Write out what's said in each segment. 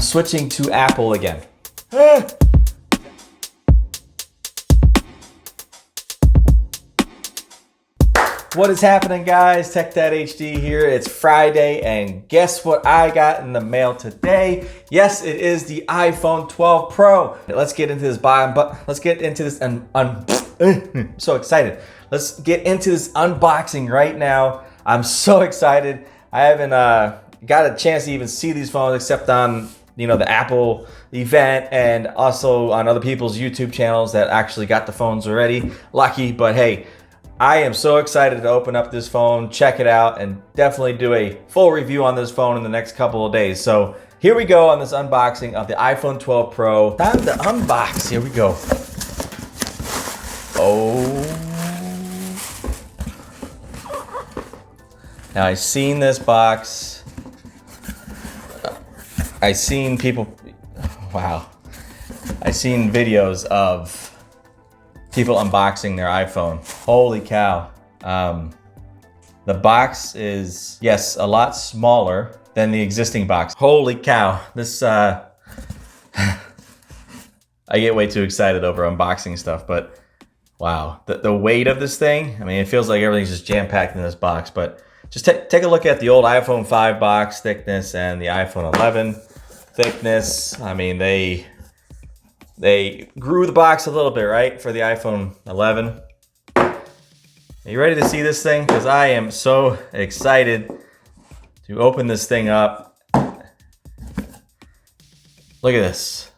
switching to Apple again. What is happening, guys? TechDadHD here. It's Friday, and guess what I got in the mail today? Yes, it is the iPhone 12 Pro. Let's get into this let's get into this I'm so excited. Let's get into this unboxing right now. I'm so excited. I haven't got a chance to even see these phones except on the Apple event and also on other people's YouTube channels that actually got the phones already. Lucky, but hey, I am so excited to open up this phone, check it out, and definitely do a full review on this phone in the next couple of days. So here we go on this unboxing of the iPhone 12 Pro. Time to unbox. Here we go. Oh. Now I've seen this box. I've seen people, wow. I've seen videos of people unboxing their iPhone. Holy cow. The box is, yes, a lot smaller than the existing box. Holy cow. This, I get way too excited over unboxing stuff, but wow. The weight of this thing, I mean, it feels like everything's just jam-packed in this box, but just take a look at the old iPhone 5 box thickness and the iPhone 11 thickness. I mean, they grew the box a little bit, right, for the iPhone 11. Are you ready to see this thing? Because I am so excited to open this thing up. Look at this.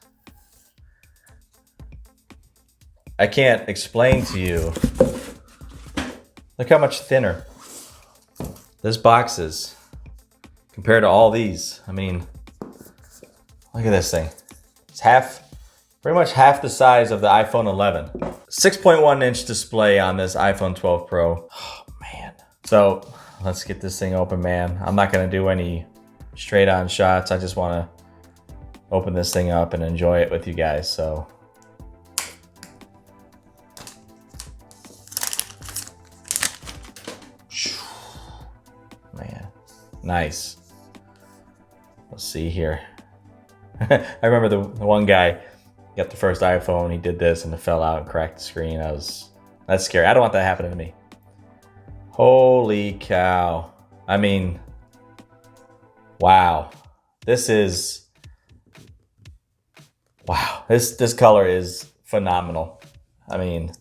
I can't explain to you. Look how much thinner this box is compared to all these. I mean, look at this thing. It's pretty much half the size of the iPhone 11. 6.1 inch display on this iPhone 12 Pro. Oh man. So let's get this thing open, man. I'm not gonna do any straight on shots. I just wanna open this thing up and enjoy it with you guys, so. Man, nice. Let's see here. I remember the one guy got the first iPhone, he did this and it fell out and cracked the screen. That's scary. I don't want that happening to me. Holy cow. I mean, wow. This color is phenomenal. I mean,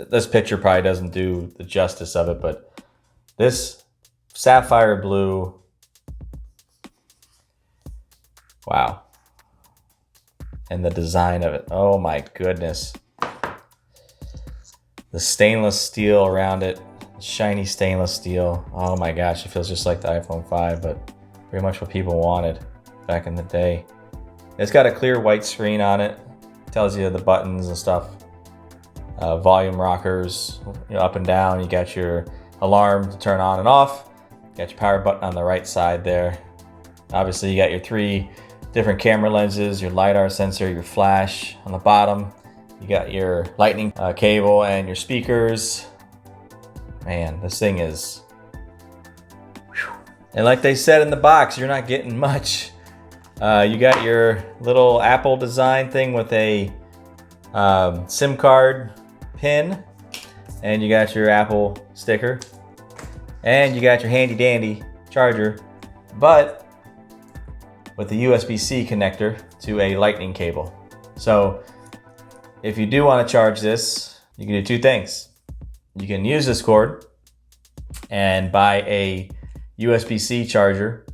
this picture probably doesn't do the justice of it, but this sapphire blue, wow. And the design of it, oh my goodness. The stainless steel around it, shiny stainless steel. Oh my gosh, it feels just like the iPhone 5, but pretty much what people wanted back in the day. It's got a clear white screen on it. Tells you the buttons and stuff. Volume rockers, up and down. You got your alarm to turn on and off. You got your power button on the right side there. Obviously you got your 3 different camera lenses, your LiDAR sensor, your flash on the bottom. You got your lightning cable and your speakers. Man, this thing is... Whew. And like they said in the box, you're not getting much. You got your little Apple design thing with a SIM card pin. And you got your Apple sticker. And you got your handy dandy charger. But with the USB-C connector to a lightning cable. So if you do want to charge this, you can do 2 things. You can use this cord and buy a USB-C charger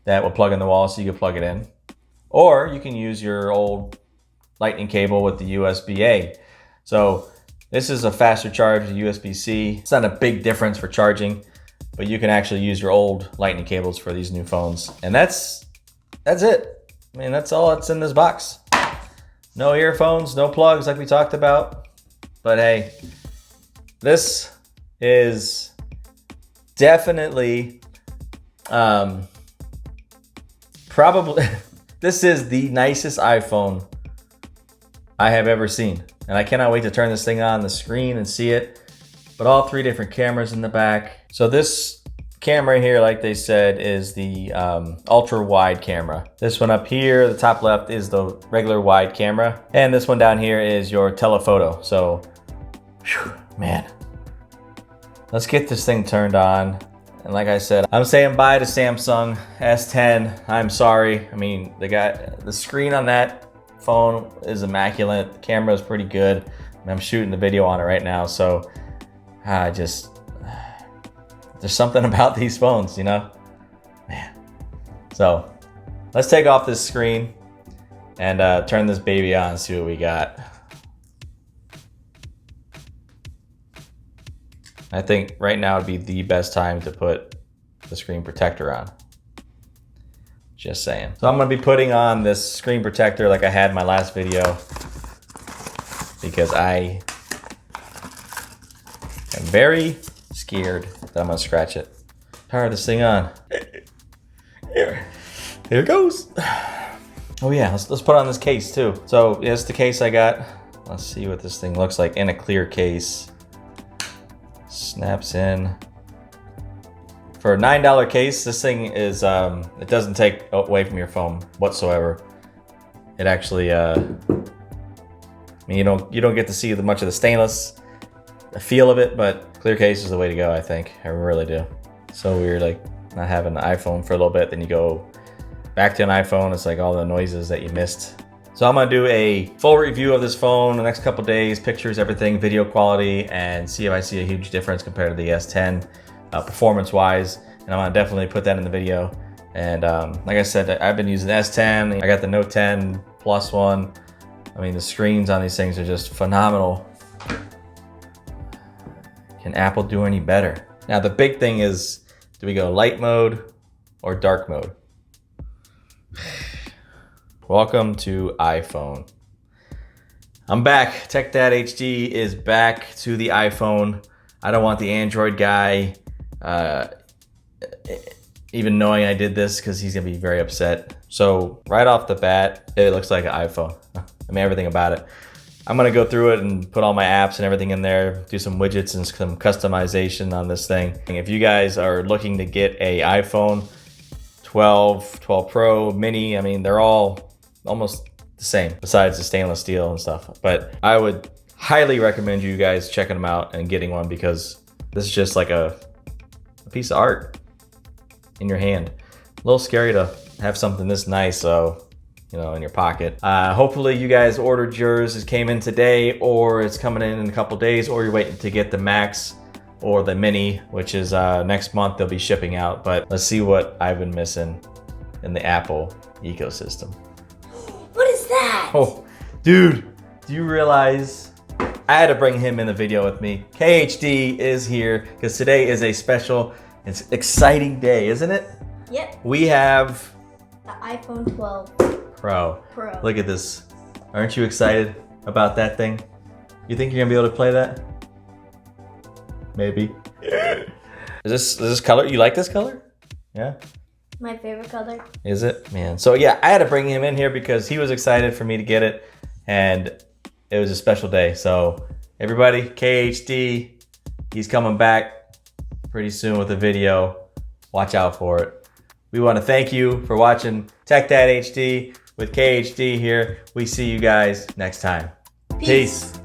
that will plug in the wall so you can plug it in. Or you can use your old lightning cable with the USB-A. So this is a faster charge than USB-C. It's not a big difference for charging, but you can actually use your old lightning cables for these new phones. And that's it. I mean, that's all that's in this box. No earphones, no plugs like we talked about. But hey, this is definitely probably this is the nicest iPhone I have ever seen. And I cannot wait to turn this thing on the screen and see it. But all 3 different cameras in the back. So this camera here, like they said, is the ultra wide camera. This one up here, the top left, is the regular wide camera. And this one down here is your telephoto. So, whew, man, let's get this thing turned on. And like I said, I'm saying bye to Samsung S10. I'm sorry. I mean, the screen on that phone is immaculate. The camera is pretty good. I'm shooting the video on it right now, so there's something about these phones, you know? Man. So let's take off this screen and turn this baby on and see what we got. I think right now would be the best time to put the screen protector on. Just saying. So I'm gonna be putting on this screen protector like I had in my last video because I am very scared that I'm gonna scratch it. Power this thing on. Here it goes. Oh yeah, let's put on this case too. So it's the case I got. Let's see what this thing looks like in a clear case. Snaps in. For a $9 case, this thing is, it doesn't take away from your phone whatsoever. It actually, I mean, you don't get to see much of the stainless, the feel of it, but clear case is the way to go, I think. I really do. So weird, like not having an iPhone for a little bit, then you go back to an iPhone, it's like all the noises that you missed. So I'm gonna do a full review of this phone in the next couple days, pictures, everything, video quality, and see if I see a huge difference compared to the S10 performance-wise. And I'm gonna definitely put that in the video. And like I said, I've been using the S10. I got the Note 10 Plus one. I mean, the screens on these things are just phenomenal. Can Apple do any better? Now the big thing is, do we go light mode or dark mode? Welcome to iPhone. I'm back. TechDadHD is back to the iPhone. I don't want the Android guy even knowing I did this because he's gonna be very upset. So right off the bat, it looks like an iPhone. I mean, everything about it. I'm gonna go through it and put all my apps and everything in there, do some widgets and some customization on this thing. If you guys are looking to get a iPhone 12, 12 Pro, Mini, I mean, they're all almost the same besides the stainless steel and stuff. But I would highly recommend you guys checking them out and getting one because this is just like a piece of art in your hand. A little scary to have something this nice, so you know, in your pocket. Hopefully you guys ordered yours. It came in today, or it's coming in a couple days, or you're waiting to get the Max or the Mini, which is next month they'll be shipping out. But let's see what I've been missing in the Apple ecosystem. What is that? Oh, dude, do you realize I had to bring him in the video with me? KHD is here because today is a special, it's exciting day, isn't it? Yep. We have the iPhone 12 Pro. Pro. Look at this. Aren't you excited about that thing? You think you're gonna be able to play that? Maybe. Is this color? You like this color? Yeah? My favorite color. Is it? Man. So yeah, I had to bring him in here because he was excited for me to get it and it was a special day. So everybody, KHD, he's coming back pretty soon with a video. Watch out for it. We want to thank you for watching TechDadHD with KHD here. We see you guys next time. Peace.